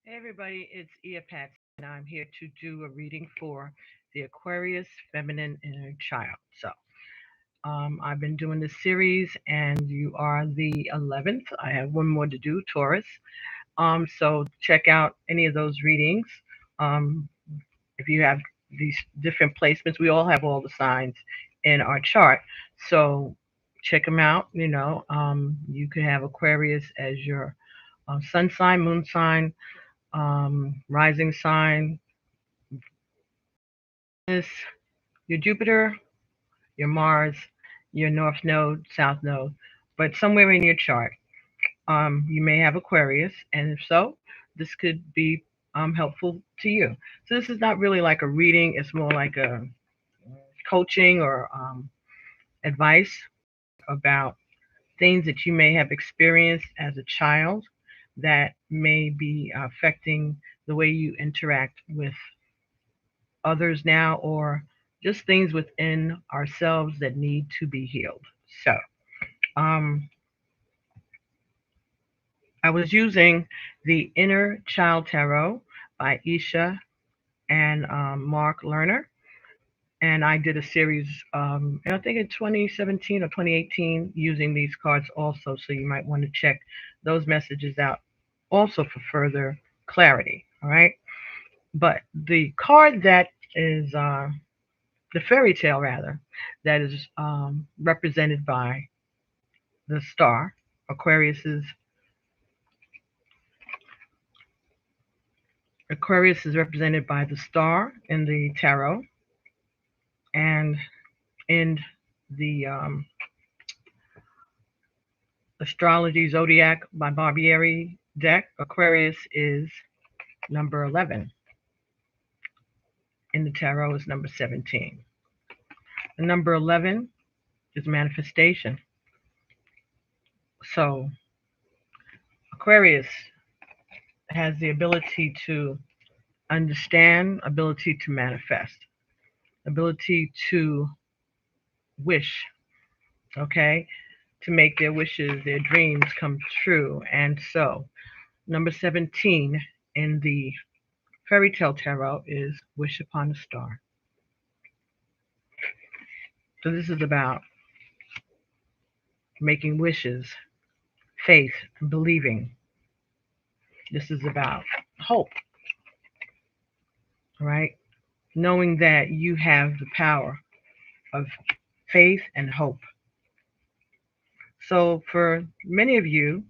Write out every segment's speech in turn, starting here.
Hey everybody, it's IyaPatsy, and I'm here to do a reading for the Aquarius Feminine Inner Child. I've been doing this series, and you are the 11th. I have one more to do, Taurus. So check out any of those readings. Um, if you have these different placements, we all have all the signs in our chart. So check them out. You could have Aquarius as your sun sign, moon sign, rising sign, is your Jupiter, your Mars, your North Node, South Node, but somewhere in your chart, you may have Aquarius, and if so, this could be helpful to you. So this is not really like a reading; it's more like a coaching or advice about things that you may have experienced as a child that may be affecting the way you interact with others now, or just things within ourselves that need to be healed. So, um, I was using the Inner Child Tarot by Isha and Mark Lerner, and I did a series, I think in 2017 or 2018, using these cards also. So you might want to check those messages out also for further clarity. All right, but the card that is the fairy tale rather, that is represented by the star. Aquarius's Aquarius is represented by the star in the tarot, and in the astrology zodiac by Barbieri deck, Aquarius is number 11. In the tarot is number 17. The number 11 is manifestation. So Aquarius has the ability to understand, ability to manifest, ability to wish, okay, to make their wishes, their dreams come true. And so, number 17 in the fairy tale tarot is Wish Upon a Star. So, this is about making wishes, faith, believing. This is about hope, right? Knowing that you have the power of faith and hope. So, for many of you,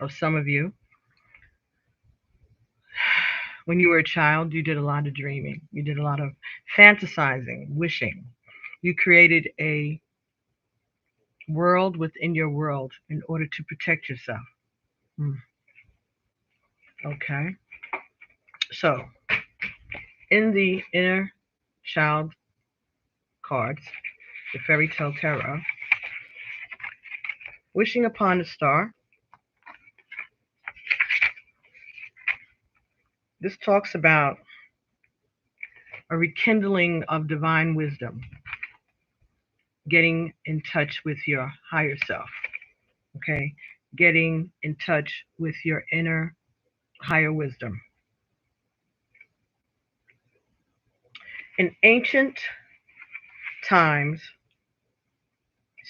or some of you, when you were a child, you did a lot of dreaming. You did a lot of fantasizing, wishing. You created a world within your world in order to protect yourself. Mm, okay. So, in the inner child cards, the fairy tale tarot, wishing upon a star, this talks about a rekindling of divine wisdom, getting in touch with your higher self, okay? Getting in touch with your inner higher wisdom. In ancient times,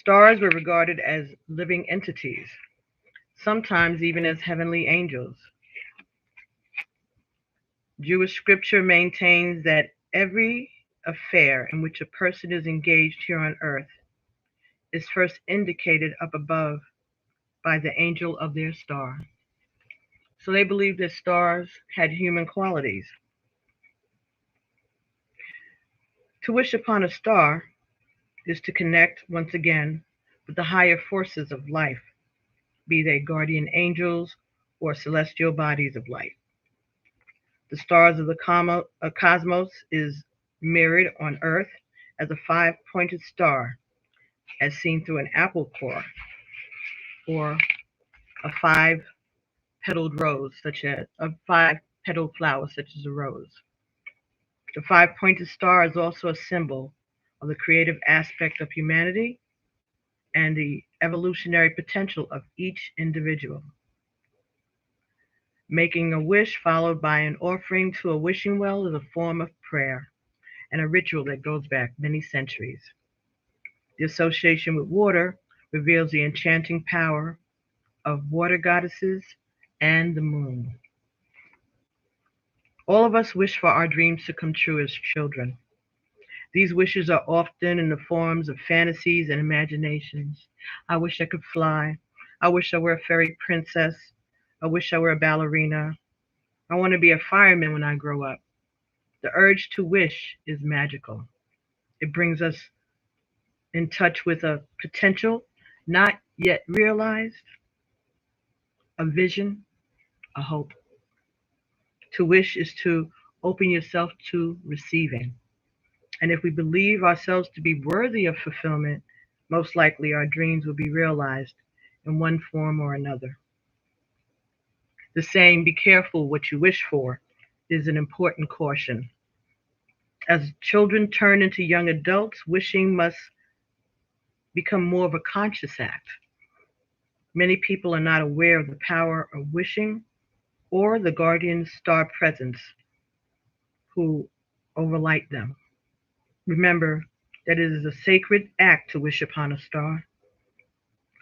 stars were regarded as living entities, sometimes even as heavenly angels. Jewish scripture maintains that every affair in which a person is engaged here on earth is first indicated up above by the angel of their star. So they believed that stars had human qualities. To wish upon a star is to connect once again with the higher forces of life, be they guardian angels or celestial bodies of light. The stars of the cosmos is mirrored on Earth as a five-pointed star, as seen through an apple core, or a five-petaled rose, such as a five-petaled flower, such as a rose. The five-pointed star is also a symbol of the creative aspect of humanity and the evolutionary potential of each individual. Making a wish followed by an offering to a wishing well is a form of prayer and a ritual that goes back many centuries. The association with water reveals the enchanting power of water goddesses and the moon. All of us wish for our dreams to come true as children. These wishes are often in the forms of fantasies and imaginations. I wish I could fly. I wish I were a fairy princess. I wish I were a ballerina. I want to be a fireman when I grow up. The urge to wish is magical. It brings us in touch with a potential not yet realized, a vision, a hope. To wish is to open yourself to receiving. And if we believe ourselves to be worthy of fulfillment, most likely our dreams will be realized in one form or another. The saying, be careful what you wish for, is an important caution. As children turn into young adults, wishing must become more of a conscious act. Many people are not aware of the power of wishing or the guardian star presence who overlight them. Remember that it is a sacred act to wish upon a star,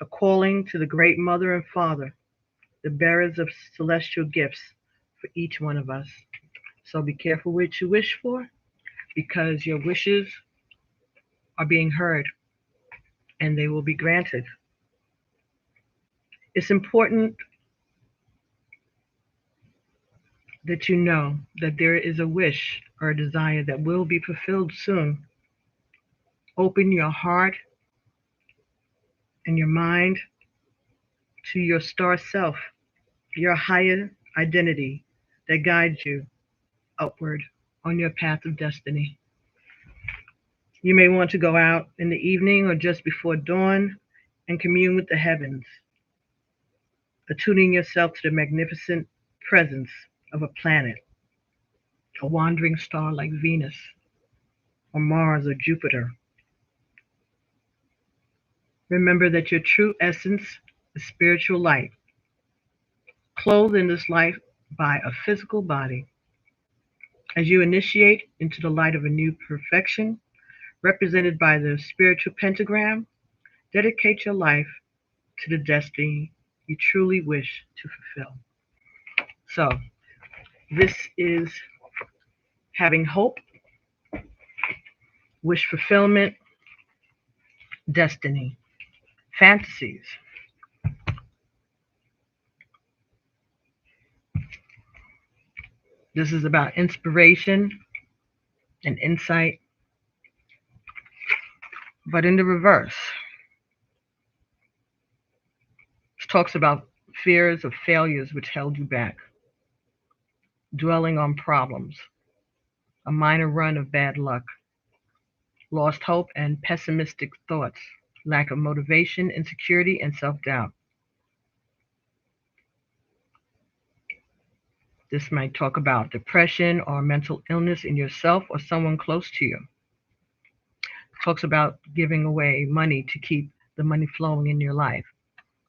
a calling to the great mother and father, the bearers of celestial gifts for each one of us. So be careful what you wish for because your wishes are being heard and they will be granted. It's important that you know that there is a wish or a desire that will be fulfilled soon. Open your heart and your mind to your star self, your higher identity that guides you upward on your path of destiny. You may want to go out in the evening or just before dawn and commune with the heavens, attuning yourself to the magnificent presence of a planet, a wandering star like Venus or Mars or Jupiter. Remember that your true essence is spiritual light, clothed in this life by a physical body. As you initiate into the light of a new perfection, represented by the spiritual pentagram, dedicate your life to the destiny you truly wish to fulfill. So, this is having hope, wish fulfillment, destiny, fantasies. This is about inspiration and insight, but in the reverse. It talks about fears of failures which held you back, dwelling on problems, a minor run of bad luck, lost hope and pessimistic thoughts, lack of motivation, insecurity, and self doubt. This might talk about depression or mental illness in yourself or someone close to you. It talks about giving away money to keep the money flowing in your life.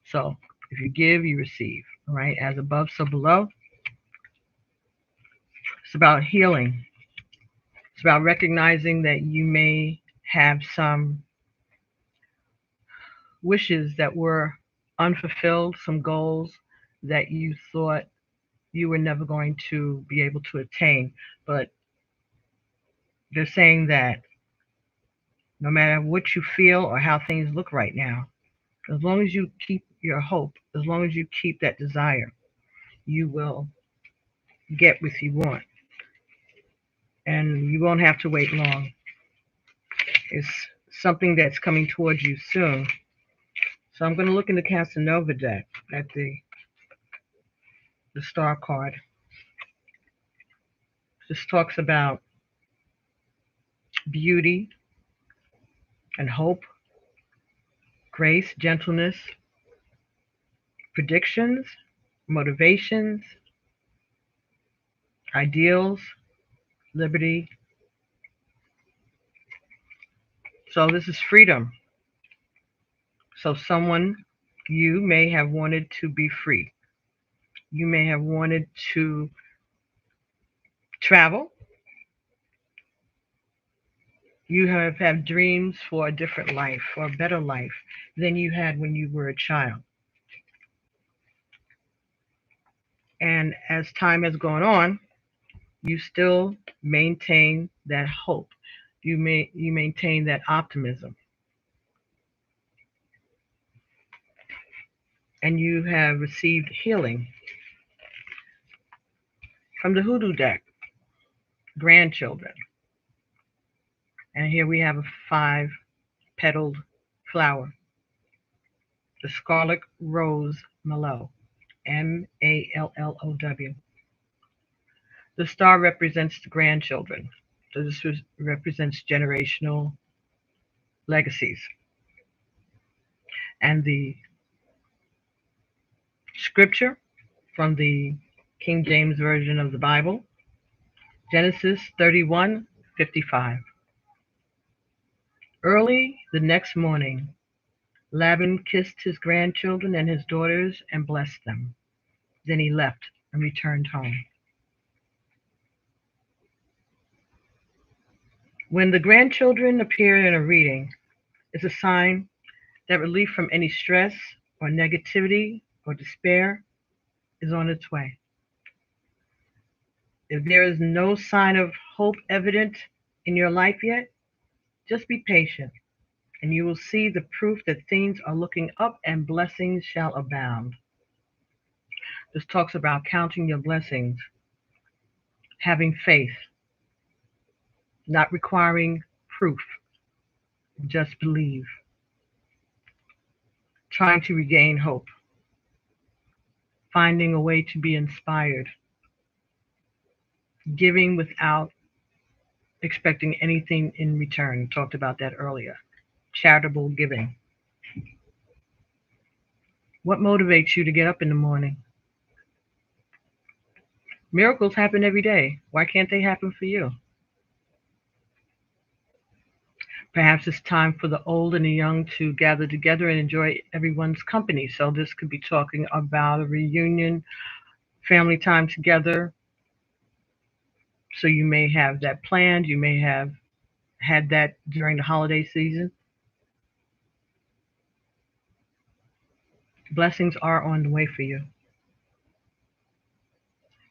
So if you give, you receive. All right, as above, so below. It's about healing. It's about recognizing that you may have some wishes that were unfulfilled, some goals that you thought you were never going to be able to attain. But they're saying that no matter what you feel or how things look right now, as long as you keep your hope, as long as you keep that desire, you will get what you want. And you won't have to wait long. It's something that's coming towards you soon. So I'm going to look in the Casanova deck at the star card. This talks about beauty and hope, grace, gentleness, predictions, motivations, ideals, liberty. So this is freedom. So someone, you may have wanted to be free. You may have wanted to travel. You have had dreams for a different life, for a better life than you had when you were a child. And as time has gone on, you still maintain that hope. You maintain that optimism. And you have received healing from the hoodoo deck, grandchildren. And here we have a 5-petaled flower, the scarlet rose mallow, Mallow. The star represents the grandchildren. So this represents generational legacies. And the scripture from the King James Version of the Bible, Genesis 31:55. Early the next morning, Laban kissed his grandchildren and his daughters and blessed them. Then he left and returned home. When the grandchildren appear in a reading, it's a sign that relief from any stress or negativity or despair is on its way. If there is no sign of hope evident in your life yet, just be patient, and you will see the proof that things are looking up and blessings shall abound. This talks about counting your blessings, having faith, not requiring proof, just believe, trying to regain hope, finding a way to be inspired, giving without expecting anything in return. We talked about that earlier. Charitable giving. What motivates you to get up in the morning? Miracles happen every day. Why can't they happen for you? Perhaps it's time for the old and the young to gather together and enjoy everyone's company. So this could be talking about a reunion, family time together. So you may have that planned. You may have had that during the holiday season. Blessings are on the way for you.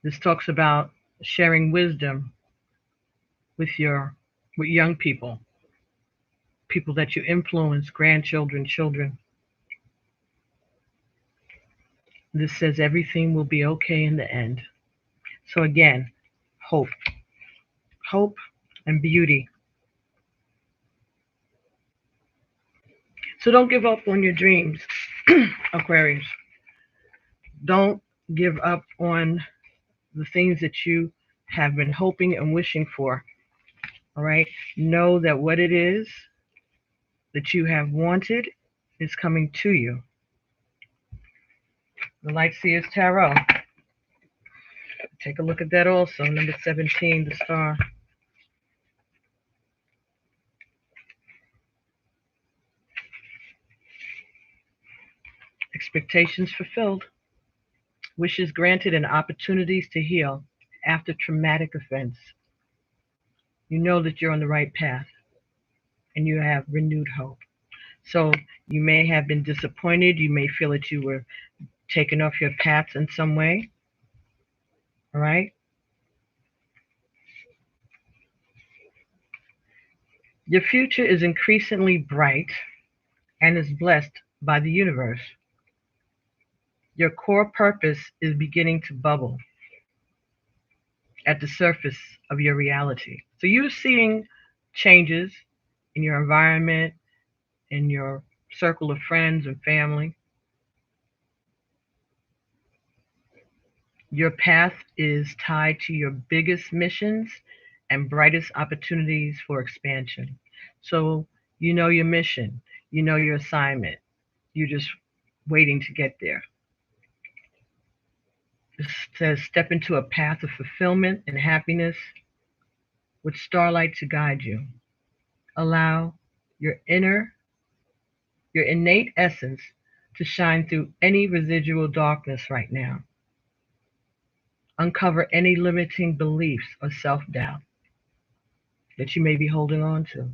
This talks about sharing wisdom with young people, people that you influence, grandchildren, children. This says everything will be okay in the end. So again, hope and beauty. So don't give up on your dreams, Aquarius. Don't give up on the things that you have been hoping and wishing for. All right. Know that what it is that you have wanted is coming to you. The Light Seers Tarot. Take a look at that also. Number 17, the star. Expectations fulfilled. Wishes granted and opportunities to heal after traumatic events. You know that you're on the right path and you have renewed hope. So you may have been disappointed. You may feel that you were taken off your path in some way. All right? Your future is increasingly bright and is blessed by the universe. Your core purpose is beginning to bubble at the surface of your reality. So you're seeing changes in your environment, in your circle of friends and family. Your path is tied to your biggest missions and brightest opportunities for expansion. So you know your mission, you know your assignment. You're just waiting to get there. It says step into a path of fulfillment and happiness with starlight to guide you. Allow your innate essence to shine through any residual darkness right now. Uncover any limiting beliefs or self-doubt that you may be holding on to.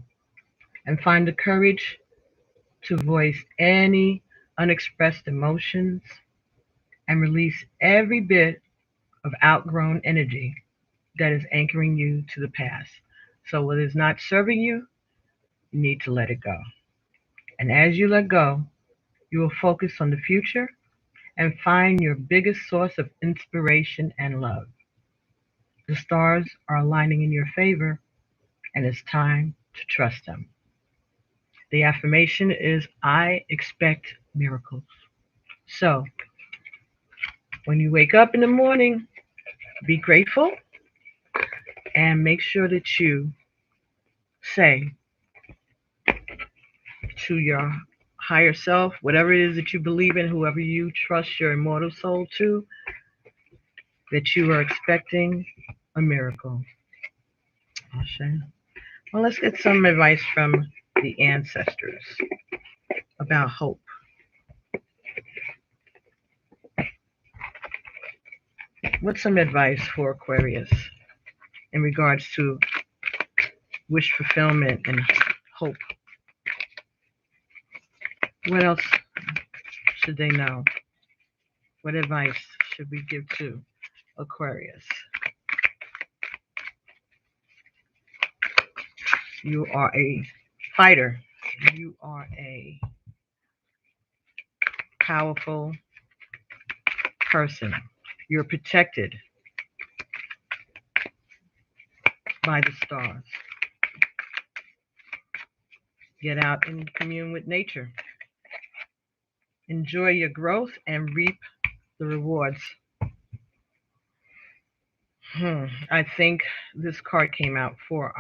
And find the courage to voice any unexpressed emotions and release every bit of outgrown energy that is anchoring you to the past. So what is not serving you, you need to let it go. And as you let go, you will focus on the future and find your biggest source of inspiration and love. The stars are aligning in your favor, and it's time to trust them. The affirmation is I expect miracles. So, when you wake up in the morning, be grateful and make sure that you say to your higher self, whatever it is that you believe in, whoever you trust your immortal soul to, that you are expecting a miracle. Ashe. Well, let's get some advice from the ancestors about hope. What's some advice for Aquarius in regards to wish fulfillment and hope? What else should they know? What advice should we give to Aquarius? You are a fighter. You are a powerful person. You're protected by the stars. Get out and commune with nature. Enjoy your growth and reap the rewards. I think this card came out for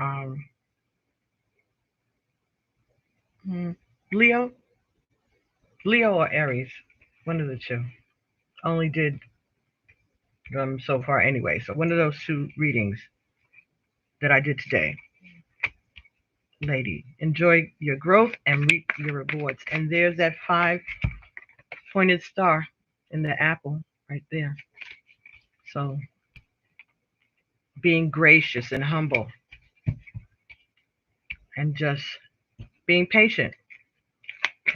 Leo, Leo or Aries, one of the two. Only did so far anyway. So one of those two readings that I did today. Lady, enjoy your growth and reap your rewards. And there's that 5-pointed star in the apple right there. So being gracious and humble and just being patient,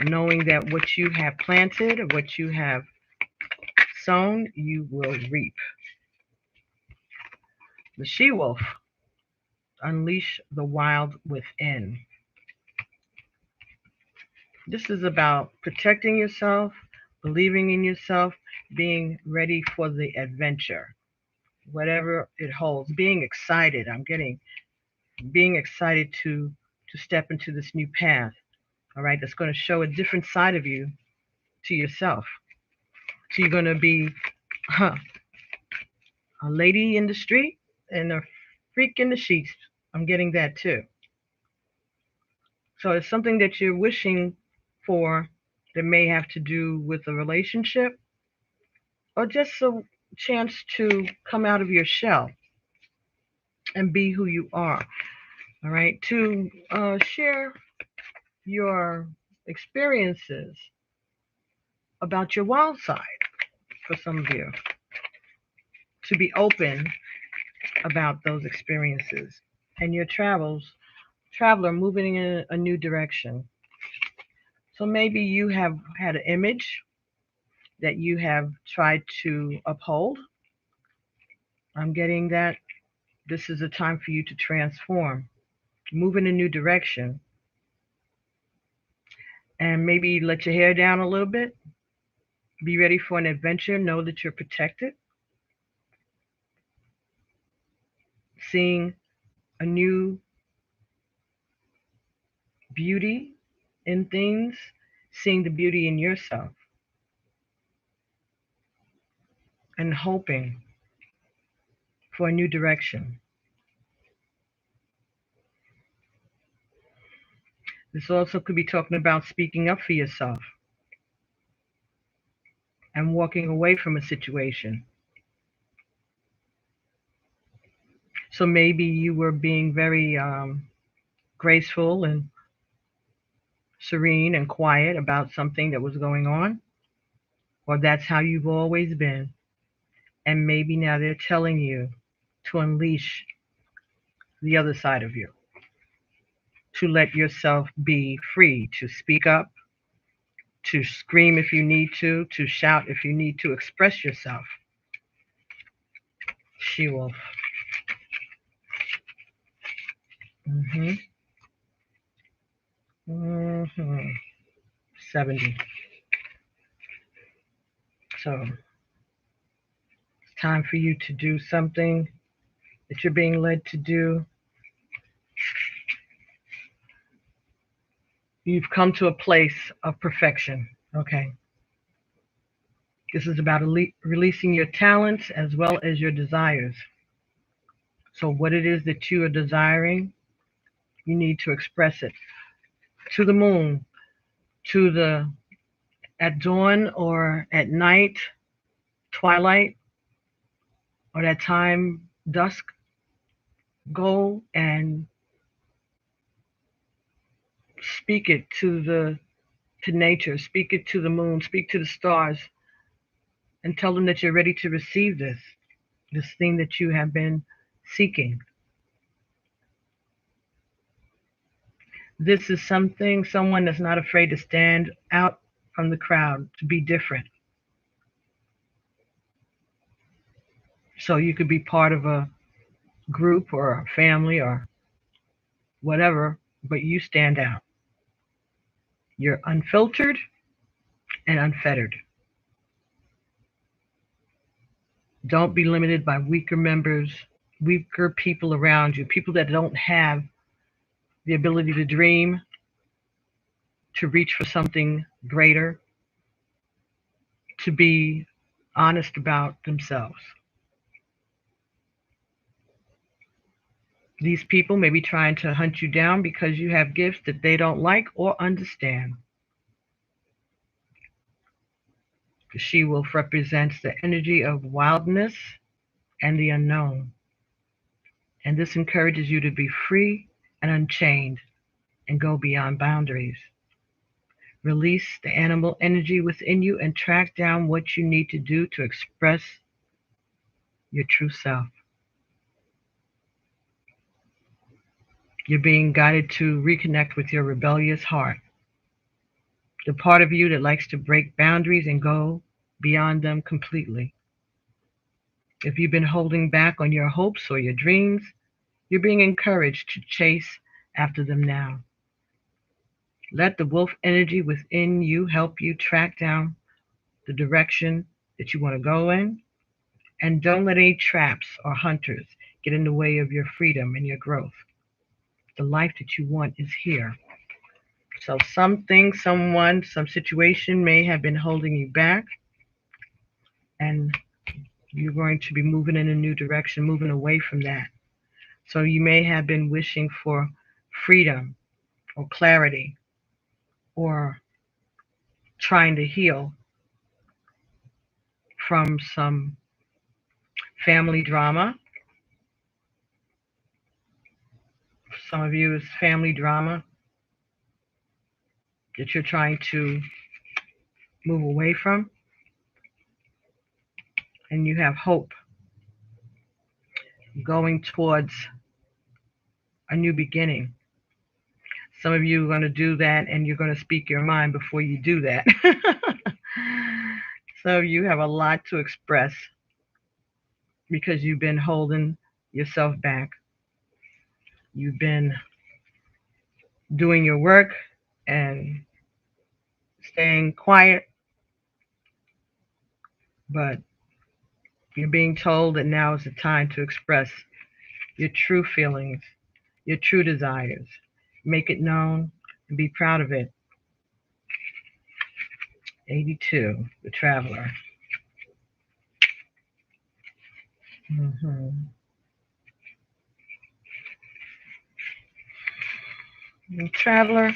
knowing that what you have planted or what you have sown, you will reap. The she-wolf, unleash the wild within. This is about protecting yourself, believing in yourself, being ready for the adventure, whatever it holds, being excited. I'm getting being excited to step into this new path. All right, that's going to show a different side of you to yourself. So you're going to be a lady in the street and a freak in the sheets. I'm getting that too. So it's something that you're wishing for that may have to do with a relationship or just a chance to come out of your shell and be who you are. All right, to share your experiences about your wild side for some of you, to be open about those experiences and your traveler moving in a new direction. So maybe you have had an image that you have tried to uphold. I'm getting that this is a time for you to transform, move in a new direction, and maybe let your hair down a little bit. Be ready for an adventure. Know that you're protected. Seeing a new beauty in things, seeing the beauty in yourself, and hoping for a new direction. This also could be talking about speaking up for yourself and walking away from a situation. So maybe you were being very graceful and serene and quiet about something that was going on, or that's how you've always been. And maybe now they're telling you to unleash the other side of you, to let yourself be free, to speak up, to scream if you need to shout if you need to, express yourself. She-wolf. Mm-hmm. Mm-hmm. 70. So it's time for you to do something that you're being led to do. You've come to a place of perfection. Okay. This is about releasing your talents as well as your desires. So what it is that you are desiring, you need to express it to the moon, to the at dawn or at night, twilight, or that time dusk. Go and speak it to nature, speak it to the moon, speak to the stars, and tell them that you're ready to receive this thing that you have been seeking. This is someone that's not afraid to stand out from the crowd, to be different. So you could be part of a group or a family or whatever, but you stand out. You're unfiltered and unfettered. Don't be limited by weaker people around you, people that don't have the ability to dream, to reach for something greater, to be honest about themselves. These people may be trying to hunt you down because you have gifts that they don't like or understand. The she-wolf represents the energy of wildness and the unknown. And this encourages you to be free and unchained and go beyond boundaries. Release the animal energy within you and track down what you need to do to express your true self. You're being guided to reconnect with your rebellious heart, the part of you that likes to break boundaries and go beyond them completely. If you've been holding back on your hopes or your dreams, you're being encouraged to chase after them now. Let the wolf energy within you help you track down the direction that you want to go in, and don't let any traps or hunters get in the way of your freedom and your growth. The life that you want is here. So something, someone, some situation may have been holding you back, and you're going to be moving in a new direction, moving away from that. So you may have been wishing for freedom or clarity or trying to heal from some family drama. Some of you is family drama that you're trying to move away from, and you have hope going towards a new beginning. Some of you are going to do that, and you're going to speak your mind before you do that. So you have a lot to express because you've been holding yourself back. You've been doing your work and staying quiet, but you're being told that now is the time to express your true feelings, your true desires. Make it known and be proud of it. 82, the traveler. Mm-hmm. The traveler.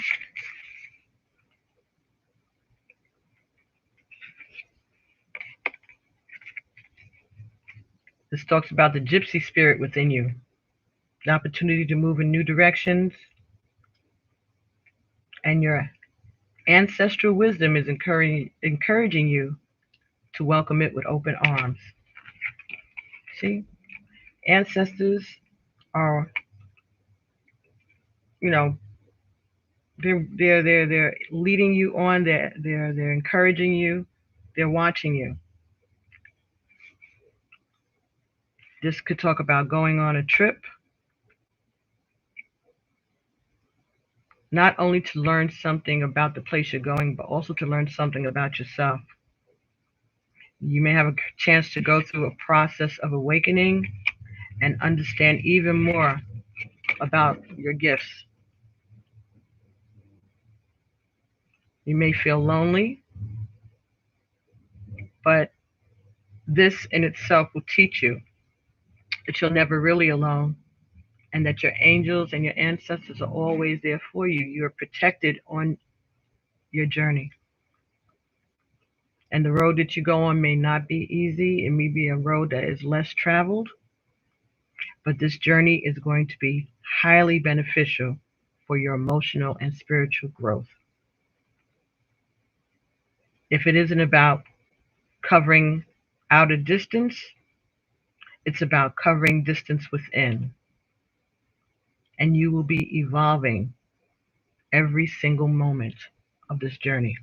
This talks about the gypsy spirit within you, the opportunity to move in new directions, and your ancestral wisdom is encouraging you to welcome it with open arms. See, ancestors are, you know, they're leading you on. They're encouraging you. They're watching you. This could talk about going on a trip, not only to learn something about the place you're going, but also to learn something about yourself. You may have a chance to go through a process of awakening and understand even more about your gifts. You may feel lonely, but this in itself will teach you that you're never really alone and that your angels and your ancestors are always there for you. You're protected on your journey. And the road that you go on may not be easy. It may be a road that is less traveled, but this journey is going to be highly beneficial for your emotional and spiritual growth. If it isn't about covering out a distance, it's about covering distance within. And you will be evolving every single moment of this journey.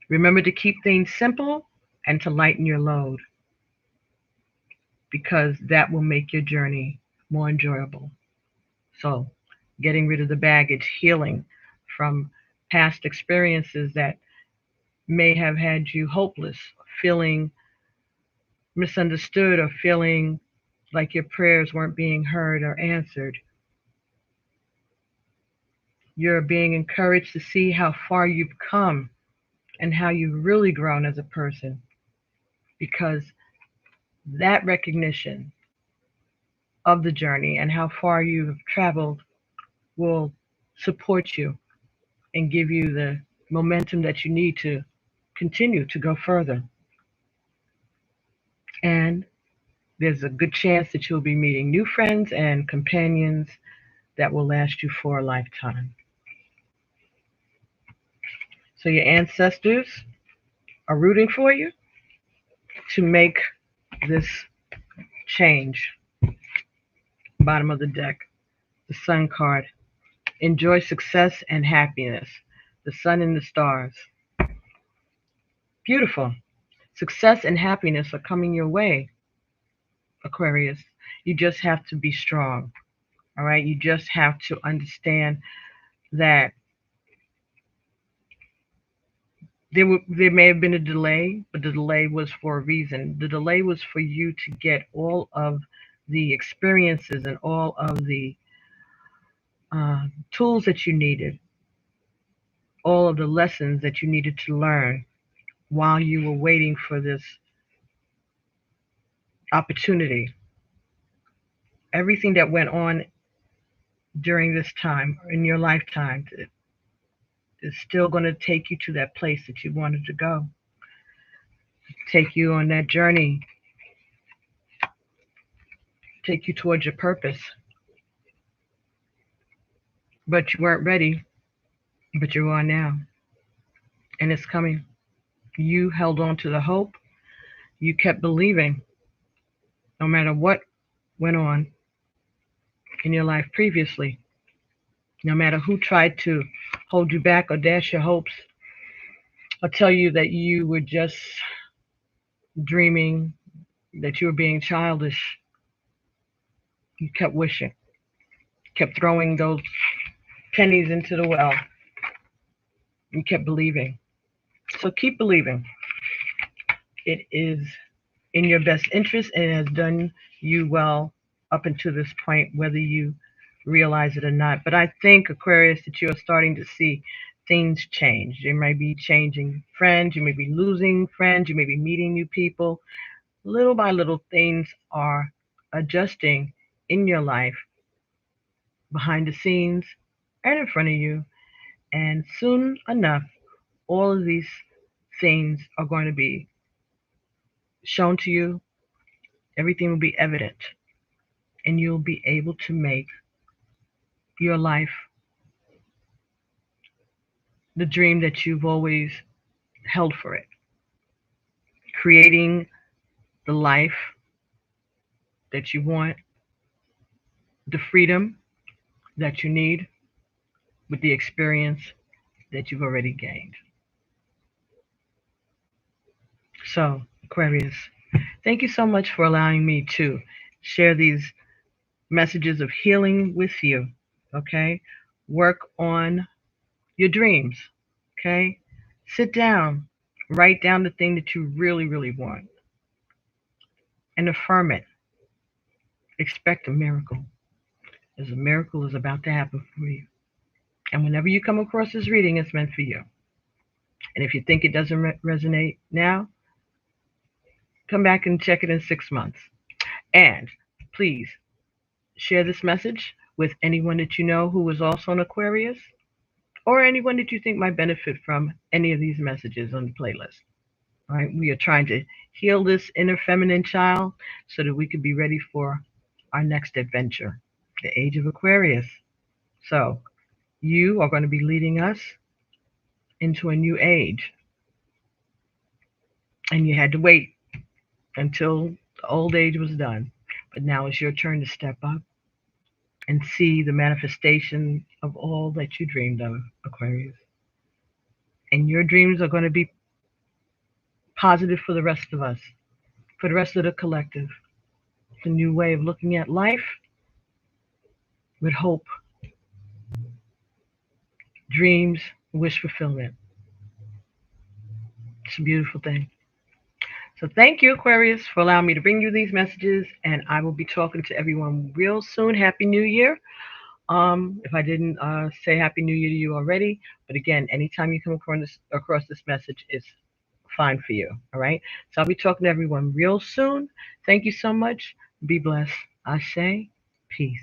Remember to keep things simple and to lighten your load because that will make your journey more enjoyable. So, getting rid of the baggage, healing from past experiences that may have had you hopeless, feeling misunderstood, or feeling like your prayers weren't being heard or answered. You're being encouraged to see how far you've come and how you've really grown as a person because that recognition of the journey and how far you've traveled will support you and give you the momentum that you need to continue to go further. And there's a good chance that you'll be meeting new friends and companions that will last you for a lifetime. So your ancestors are rooting for you to make this change. Bottom of the deck, the sun card. Enjoy success and happiness. The sun and the stars. Beautiful. Success and happiness are coming your way, Aquarius. You just have to be strong. All right. You just have to understand that there may have been a delay, but the delay was for a reason. The delay was for you to get all of the experiences and all of the tools that you needed, all of the lessons that you needed to learn while you were waiting for this opportunity. Everything that went on during this time in your lifetime is still going to take you to that place that you wanted to go, take you on that journey, take you towards your purpose. But you weren't ready, but you are now. And it's coming. You held on to the hope. You kept believing no matter what went on in your life previously, no matter who tried to hold you back or dash your hopes or tell you that you were just dreaming, that you were being childish. You kept wishing, kept throwing those pennies into the well. You kept believing. So keep believing. It is in your best interest and it has done you well up until this point, whether you realize it or not. But I think, Aquarius, that you are starting to see things change. You may be changing friends, you may be losing friends, you may be meeting new people. Little by little, things are adjusting in your life, behind the scenes and in front of you. And soon enough, all of these things are going to be shown to you. Everything will be evident, and you'll be able to make your life the dream that you've always held for it. Creating the life that you want, the freedom that you need with the experience that you've already gained. So, Aquarius, thank you so much for allowing me to share these messages of healing with you. Okay? Work on your dreams. Okay? Sit down, write down the thing that you really, really want, and affirm it. Expect a miracle, as a miracle is about to happen for you. And whenever you come across this reading, it's meant for you. And if you think it doesn't resonate now, come back and check it in 6 months. And please share this message with anyone that you know who is also an Aquarius, or anyone that you think might benefit from any of these messages on the playlist. All right, we are trying to heal this inner feminine child so that we can be ready for our next adventure, the age of Aquarius. So, you are going to be leading us into a new age, and you had to wait until the old age was done. But now it's your turn to step up and see the manifestation of all that you dreamed of, Aquarius. And your dreams are going to be positive for the rest of us, for the rest of the collective. It's a new way of looking at life with hope, dreams, wish fulfillment. It's a beautiful thing. So thank you, Aquarius, for allowing me to bring you these messages, and I will be talking to everyone real soon. Happy New Year. If I didn't say Happy New Year to you already, but again, anytime you come across this message, it's fine for you. All right. So I'll be talking to everyone real soon. Thank you so much. Be blessed. I say peace.